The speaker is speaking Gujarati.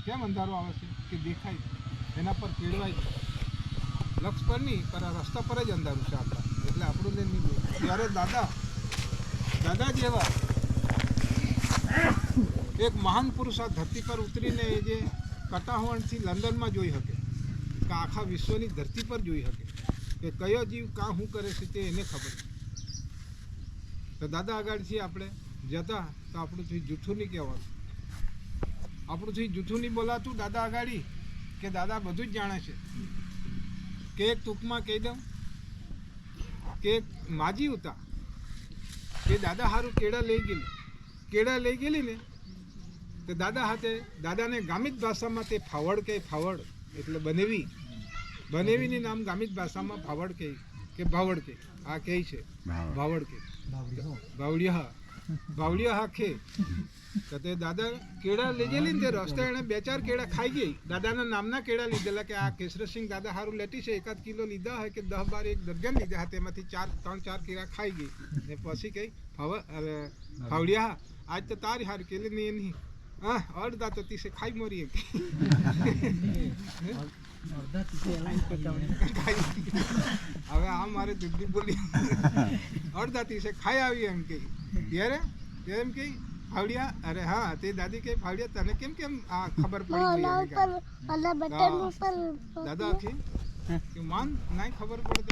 કેમ અંધારું આવે છે કે દેખાય એના પર કેળવાય લક્ષ પર નહીં પર આ રસ્તા પર જ અંધારું છે આપણા એટલે આપણું ને નહીં ત્યારે દાદા જેવા એક મહાન પુરુષ આ ધરતી પર ઉતરીને એ જે કટાહવણથી લંડનમાં જોઈ શકે કે આખા વિશ્વની ધરતી પર જોઈ શકે કે કયો જીવ કાં શું કરે છે તે એને ખબર છે તો દાદા આગળથી આપણે જતા તો આપણું થી જૂઠું નહીં કહેવાનું આપણું થી જૂઠું નહીં બોલાતું દાદા આગાડી કે દાદા બધું જ જાણે છે કે એક ટૂંકમાં કહી દઉં કે માજી હતા કે દાદા સારું કેળા લઈ ગયેલી ને તો દાદા હાથે દાદાને ગામિત ભાષામાં તે ફાવડ એટલે બનેવીની નામ ગામિત ભાષામાં ફાવડ કહે કે ભાવડ કે આ કહે છે ભાવડ કે ભાવડિયા કે તો તે દાદા કેળા લઈ ગયેલી ને તે રસ્તે એણે 2-4 કેળા ખાઈ ગઈ દાદાના નામના કેળા લીધેલા કે આ કેશરસિંહ દાદા સારું લેટી છે 1 કિલો લીધા હોય કે 10-12 એક દર્જન લીધા તેમાંથી 3-4 કેળા ખાઈ ગઈ ને પછી કઈ ફાવડિયા આજ તો તારી હાર કેલી નહીં એની હા અડધા તો તીસે ખાઈ મરી હવે આ મારે દૂધી બોલી અડધા તીસે ખાઈ આવી એમ કે ત્યારે એમ કે ફાવડિયા અરે હા તે દાદી કે ફાવડિયા તને કેમ આ ખબર પડી ગઈ દાદા કે માન નહીં ખબર પડતી